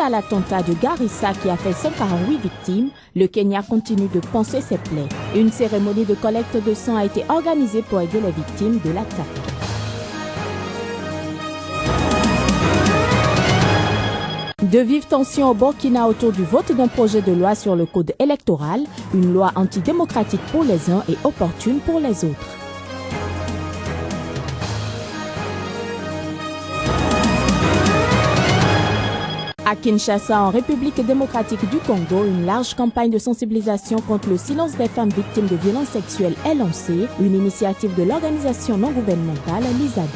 Suite à l'attentat de Garissa qui a fait 148 victimes, le Kenya continue de panser ses plaies. Une cérémonie de collecte de sang a été organisée pour aider les victimes de l'attaque. De vives tensions au Burkina autour du vote d'un projet de loi sur le code électoral, une loi antidémocratique pour les uns et opportune pour les autres. À Kinshasa, en République démocratique du Congo, une large campagne de sensibilisation contre le silence des femmes victimes de violences sexuelles est lancée, une initiative de l'organisation non gouvernementale l'ISADEL.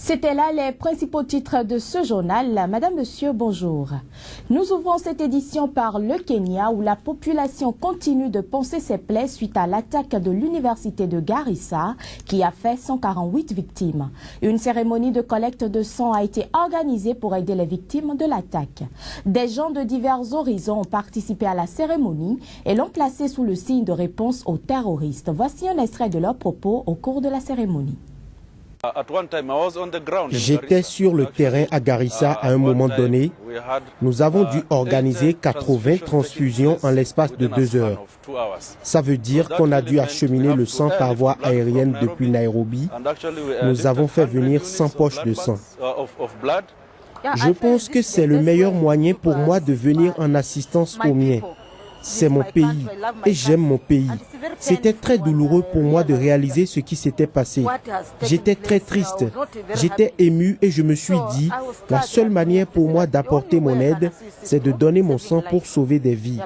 C'était là les principaux titres de ce journal. Madame, Monsieur, bonjour. Nous ouvrons cette édition par le Kenya où la population continue de panser ses plaies suite à l'attaque de l'université de Garissa qui a fait 148 victimes. Une cérémonie de collecte de sang a été organisée pour aider les victimes de l'attaque. Des gens de divers horizons ont participé à la cérémonie et l'ont placée sous le signe de réponse aux terroristes. Voici un extrait de leurs propos au cours de la cérémonie. J'étais sur le terrain à Garissa à un moment donné. Nous avons dû organiser 80 transfusions en l'espace de 2 heures. Ça veut dire qu'on a dû acheminer le sang par voie aérienne depuis Nairobi. Nous avons fait venir 100 poches de sang. Je pense que c'est le meilleur moyen pour moi de venir en assistance aux miens. C'est mon pays et j'aime mon pays. C'était très douloureux pour moi de réaliser ce qui s'était passé. J'étais très triste, j'étais ému et je me suis dit, la seule manière pour moi d'apporter mon aide, c'est de donner mon sang pour sauver des vies.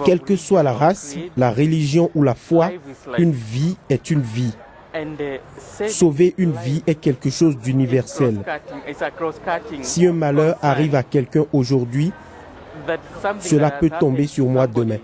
Quelle que soit la race, la religion ou la foi, une vie est une vie. Sauver une vie est quelque chose d'universel. Si un malheur arrive à quelqu'un aujourd'hui, cela peut tomber sur moi demain.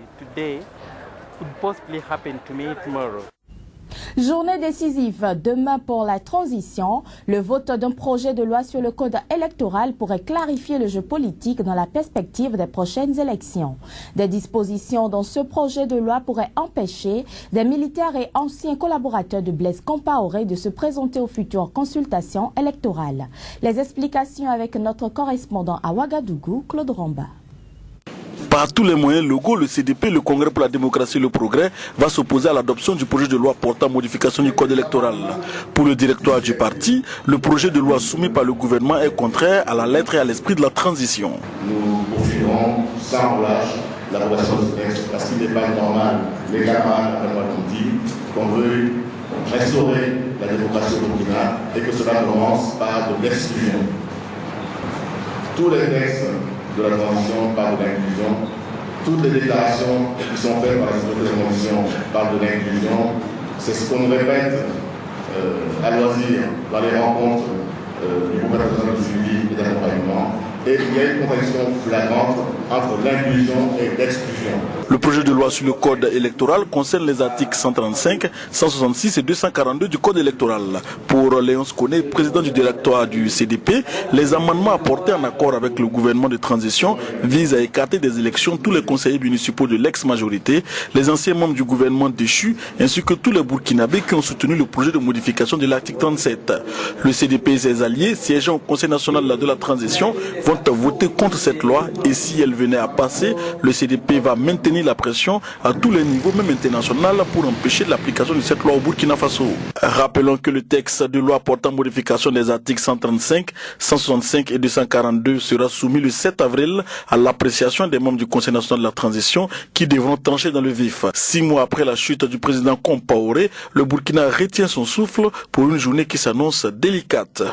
Journée décisive demain pour la transition. Le vote d'un projet de loi sur le code électoral pourrait clarifier le jeu politique dans la perspective des prochaines élections. Des dispositions dans ce projet de loi pourraient empêcher des militaires et anciens collaborateurs de Blaise Compaoré de se présenter aux futures consultations électorales. Les explications avec notre correspondant à Ouagadougou, Claude Ramba. Par tous les moyens légaux, le CDP, le Congrès pour la démocratie et le progrès, va s'opposer à l'adoption du projet de loi portant modification du code électoral. Pour le directoire du parti, le projet de loi soumis par le gouvernement est contraire à la lettre et à l'esprit de la transition. Nous poursuivrons sans relâche l'approbation de ce texte parce qu'il n'est pas normal, légalement, après moi qu'on dit, qu'on veuille restaurer la démocratie au Burkina et que cela commence par de l'exclusion. Tous les textes de la transition parlent de l'inclusion. Toutes les déclarations qui sont faites par les autorités de transition parlent de l'inclusion. C'est ce qu'on nous répète à loisir dans les rencontres du gouvernement de suivi et d'accompagnement. Et il y a une contradiction flagrante entre l'inclusion et l'exclusion. Le projet de loi sur le code électoral concerne les articles 135, 166 et 242 du code électoral. Pour Léonce Koné, président du directoire du CDP, les amendements apportés en accord avec le gouvernement de transition visent à écarter des élections tous les conseillers municipaux de l'ex-majorité, les anciens membres du gouvernement déchu, ainsi que tous les Burkinabés qui ont soutenu le projet de modification de l'article 37. Le CDP et ses alliés, siégeant au Conseil national de la transition, vont voter contre cette loi et si elle venait à passer, le CDP va maintenir la pression à tous les niveaux, même international, pour empêcher l'application de cette loi au Burkina Faso. Rappelons que le texte de loi portant modification des articles 135, 165 et 242 sera soumis le 7 avril à l'appréciation des membres du Conseil national de la transition qui devront trancher dans le vif. 6 mois après la chute du président Compaoré, le Burkina retient son souffle pour une journée qui s'annonce délicate.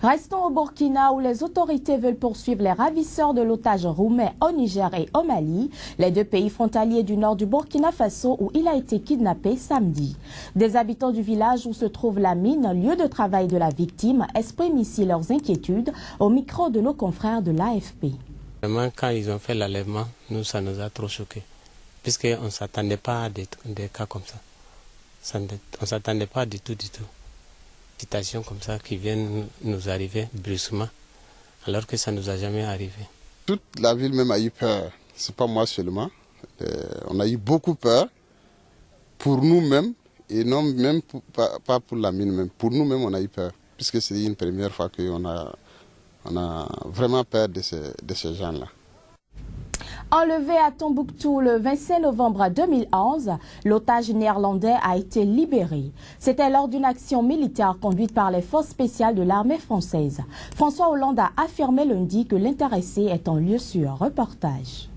Restons au Burkina où les autorités veulent poursuivre les ravisseurs de l'otage roumain au Niger et au Mali, les deux pays frontaliers du nord du Burkina Faso où il a été kidnappé samedi. Des habitants du village où se trouve la mine, lieu de travail de la victime, expriment ici leurs inquiétudes au micro de nos confrères de l'AFP. Vraiment, quand ils ont fait l'enlèvement, nous, ça nous a trop choqués, puisqu'on ne s'attendait pas à des cas comme ça. On ne s'attendait pas du tout. Situations comme ça qui viennent nous arriver brusquement, alors que ça ne nous a jamais arrivé. Toute la ville même a eu peur, c'est pas moi seulement. On a eu beaucoup peur pour nous-mêmes Et non, même pas pour la mine, même pour nous-mêmes, on a eu peur. Puisque c'est une première fois qu'on a vraiment peur de ces gens-là. Enlevé à Tombouctou le 25 novembre 2011, l'otage néerlandais a été libéré. C'était lors d'une action militaire conduite par les forces spéciales de l'armée française. François Hollande a affirmé lundi que l'intéressé est en lieu sûr. Reportage.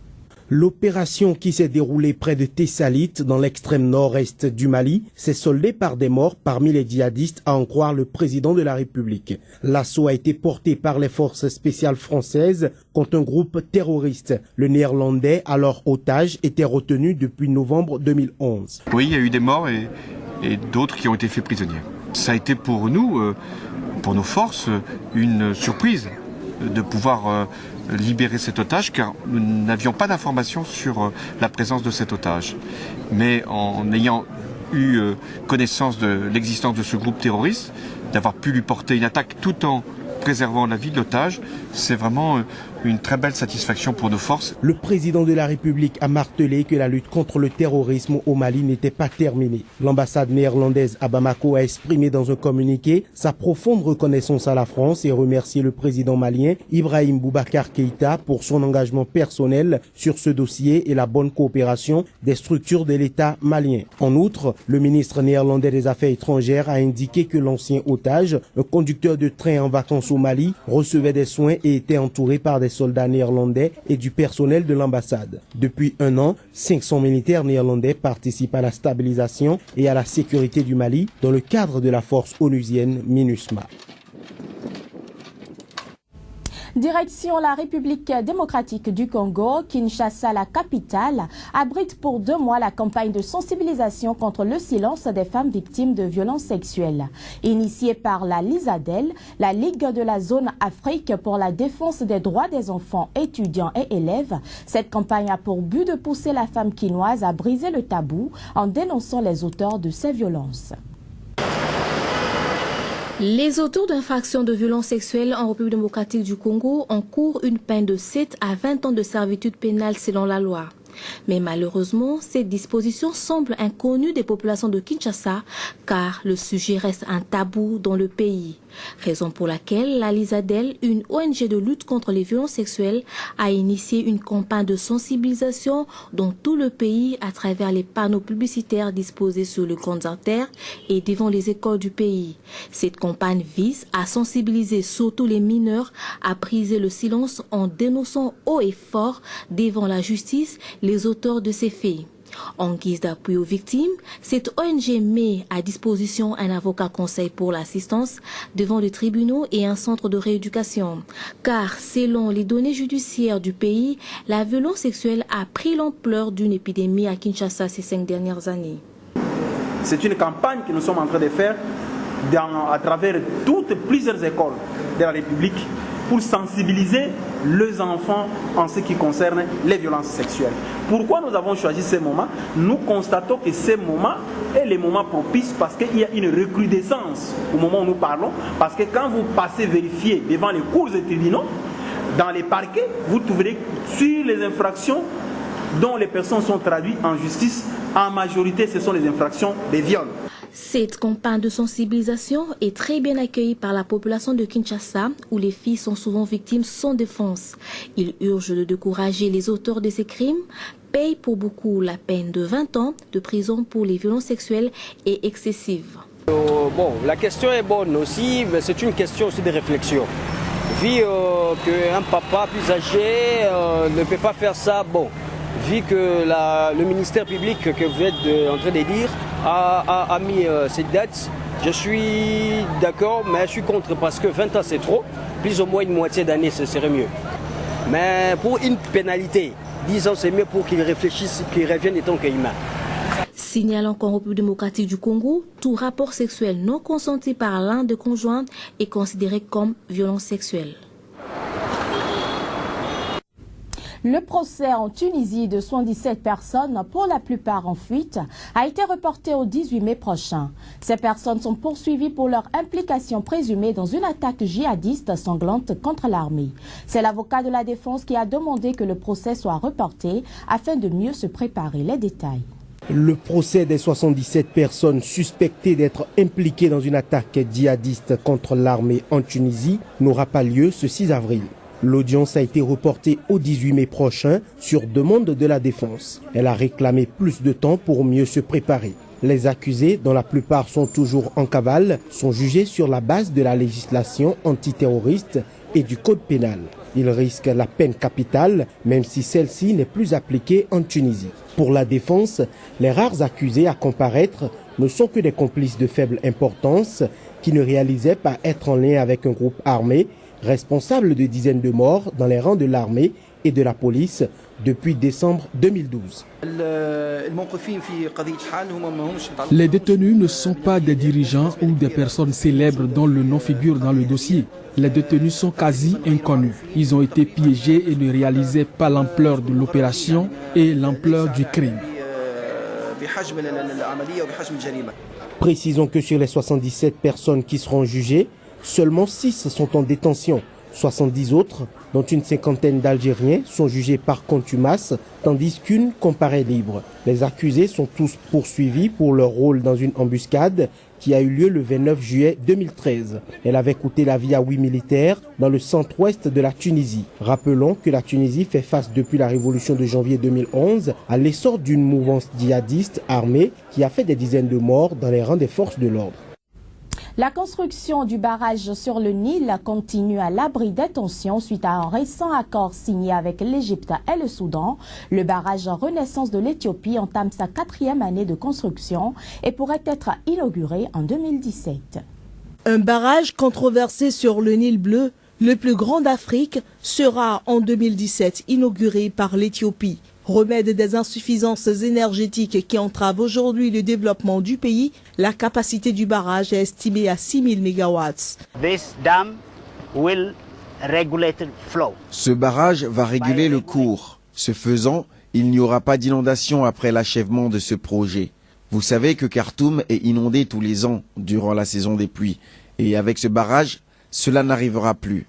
L'opération qui s'est déroulée près de Tessalit, dans l'extrême nord-est du Mali, s'est soldée par des morts parmi les djihadistes, à en croire le président de la République. L'assaut a été porté par les forces spéciales françaises contre un groupe terroriste. Le Néerlandais, alors otage, était retenu depuis novembre 2011. Oui, il y a eu des morts et d'autres qui ont été faits prisonniers. Ça a été pour nous, pour nos forces, une surprise de pouvoir libérer cet otage, car nous n'avions pas d'informations sur la présence de cet otage. Mais en ayant eu connaissance de l'existence de ce groupe terroriste, d'avoir pu lui porter une attaque tout en préservant la vie de l'otage, c'est vraiment une très belle satisfaction pour nos forces. Le président de la République a martelé que la lutte contre le terrorisme au Mali n'était pas terminée. L'ambassade néerlandaise à Bamako a exprimé dans un communiqué sa profonde reconnaissance à la France et remercié le président malien Ibrahim Boubacar Keïta pour son engagement personnel sur ce dossier et la bonne coopération des structures de l'État malien. En outre, le ministre néerlandais des Affaires étrangères a indiqué que l'ancien otage, un conducteur de train en vacances au Mali, recevait des soins et était entouré par des soldats néerlandais et du personnel de l'ambassade. Depuis un an, 500 militaires néerlandais participent à la stabilisation et à la sécurité du Mali dans le cadre de la force onusienne MINUSMA. Direction la République démocratique du Congo, Kinshasa, la capitale, abrite pour 2 mois la campagne de sensibilisation contre le silence des femmes victimes de violences sexuelles. Initiée par la LISADEL, la Ligue de la zone Afrique pour la défense des droits des enfants, étudiants et élèves, cette campagne a pour but de pousser la femme quinoise à briser le tabou en dénonçant les auteurs de ces violences. Les auteurs d'infractions de violences sexuelles en République démocratique du Congo encourent une peine de 7 à 20 ans de servitude pénale selon la loi. Mais malheureusement, cette disposition semble inconnue des populations de Kinshasa car le sujet reste un tabou dans le pays. Raison pour laquelle la LISADEL, une ONG de lutte contre les violences sexuelles, a initié une campagne de sensibilisation dans tout le pays à travers les panneaux publicitaires disposés sur les grandes artères et devant les écoles du pays. Cette campagne vise à sensibiliser surtout les mineurs à briser le silence en dénonçant haut et fort devant la justice les auteurs de ces faits. En guise d'appui aux victimes, cette ONG met à disposition un avocat conseil pour l'assistance devant les tribunaux et un centre de rééducation. Car selon les données judiciaires du pays, la violence sexuelle a pris l'ampleur d'une épidémie à Kinshasa ces 5 dernières années. C'est une campagne que nous sommes en train de faire à travers plusieurs écoles de la République pour sensibiliser les enfants en ce qui concerne les violences sexuelles. Pourquoi nous avons choisi ces moments? Nous constatons que ces moments est le moment propice parce qu'il y a une recrudescence au moment où nous parlons. Parce que quand vous passez vérifier devant les cours et tribunaux, dans les parquets, vous trouverez sur les infractions dont les personnes sont traduites en justice, en majorité ce sont les infractions des viols. Cette campagne de sensibilisation est très bien accueillie par la population de Kinshasa, où les filles sont souvent victimes sans défense. Il urge de décourager les auteurs de ces crimes, payent pour beaucoup la peine de 20 ans de prison pour les violences sexuelles et excessives. La question est bonne aussi, mais c'est une question aussi de réflexion. Vu qu'un papa plus âgé ne peut pas faire ça, vu que le ministère public que vous êtes en train de dire a mis cette date, je suis d'accord, mais je suis contre parce que 20 ans c'est trop, plus ou moins une moitié d'année ce serait mieux. Mais pour une pénalité, 10 ans c'est mieux pour qu'ils réfléchissent, qu'ils reviennent étant qu'humains. Signalant qu'en République démocratique du Congo, tout rapport sexuel non consenti par l'un des conjoints est considéré comme violence sexuelle. Le procès en Tunisie de 77 personnes, pour la plupart en fuite, a été reporté au 18 mai prochain. Ces personnes sont poursuivies pour leur implication présumée dans une attaque djihadiste sanglante contre l'armée. C'est l'avocat de la défense qui a demandé que le procès soit reporté afin de mieux se préparer. Les détails. Le procès des 77 personnes suspectées d'être impliquées dans une attaque djihadiste contre l'armée en Tunisie n'aura pas lieu ce 6 avril. L'audience a été reportée au 18 mai prochain sur demande de la défense. Elle a réclamé plus de temps pour mieux se préparer. Les accusés, dont la plupart sont toujours en cavale, sont jugés sur la base de la législation antiterroriste et du code pénal. Ils risquent la peine capitale, même si celle-ci n'est plus appliquée en Tunisie. Pour la défense, les rares accusés à comparaître ne sont que des complices de faible importance qui ne réalisaient pas être en lien avec un groupe armé responsable de dizaines de morts dans les rangs de l'armée et de la police depuis décembre 2012. Les détenus ne sont pas des dirigeants ou des personnes célèbres dont le nom figure dans le dossier. Les détenus sont quasi inconnus. Ils ont été piégés et ne réalisaient pas l'ampleur de l'opération et l'ampleur du crime. Précisons que sur les 77 personnes qui seront jugées, seulement 6 sont en détention. 70 autres, dont une cinquantaine d'Algériens, sont jugés par contumace, tandis qu'une comparaît libre. Les accusés sont tous poursuivis pour leur rôle dans une embuscade qui a eu lieu le 29 juillet 2013. Elle avait coûté la vie à 8 militaires dans le centre-ouest de la Tunisie. Rappelons que la Tunisie fait face depuis la révolution de janvier 2011 à l'essor d'une mouvance djihadiste armée qui a fait des dizaines de morts dans les rangs des forces de l'ordre. La construction du barrage sur le Nil continue à l'abri des tensions suite à un récent accord signé avec l'Égypte et le Soudan. Le barrage Renaissance de l'Éthiopie entame sa 4e année de construction et pourrait être inauguré en 2017. Un barrage controversé sur le Nil bleu, le plus grand d'Afrique, sera en 2017 inauguré par l'Éthiopie. Remède des insuffisances énergétiques qui entravent aujourd'hui le développement du pays, la capacité du barrage est estimée à 6000 MW. Ce barrage va réguler le cours. Ce faisant, il n'y aura pas d'inondation après l'achèvement de ce projet. Vous savez que Khartoum est inondé tous les ans durant la saison des pluies. Et avec ce barrage, cela n'arrivera plus.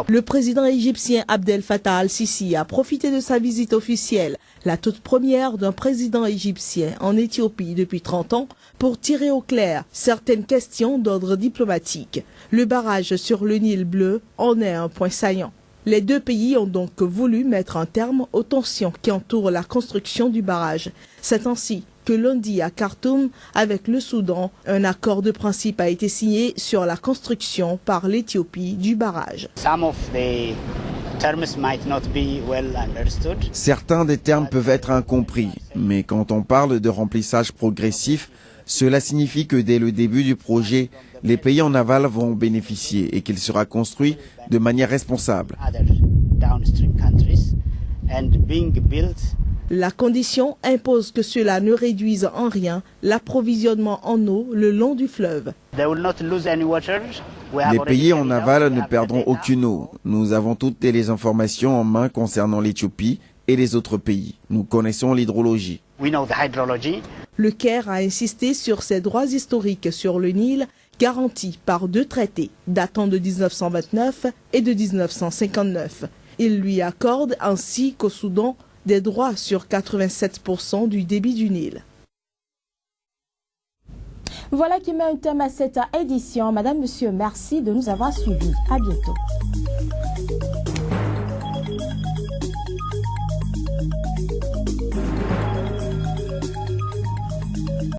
Le président égyptien Abdel Fattah al-Sisi a profité de sa visite officielle, la toute première d'un président égyptien en Éthiopie depuis 30 ans, pour tirer au clair certaines questions d'ordre diplomatique. Le barrage sur le Nil bleu en est un point saillant. Les deux pays ont donc voulu mettre un terme aux tensions qui entourent la construction du barrage. C'est ainsi que lundi à Khartoum, avec le Soudan, un accord de principe a été signé sur la construction par l'Éthiopie du barrage. Certains des termes peuvent être incompris, mais quand on parle de remplissage progressif, cela signifie que dès le début du projet, les pays en aval vont bénéficier et qu'il sera construit de manière responsable. La condition impose que cela ne réduise en rien l'approvisionnement en eau le long du fleuve. Les pays en aval ne perdront aucune eau. Nous avons toutes les informations en main concernant l'Éthiopie et les autres pays. Nous connaissons l'hydrologie. Le Caire a insisté sur ses droits historiques sur le Nil, garantis par 2 traités datant de 1929 et de 1959. Il lui accorde ainsi qu'au Soudan des droits sur 87% du débit du Nil. Voilà qui met un thème à cette édition. Madame, Monsieur, merci de nous avoir suivis. À bientôt.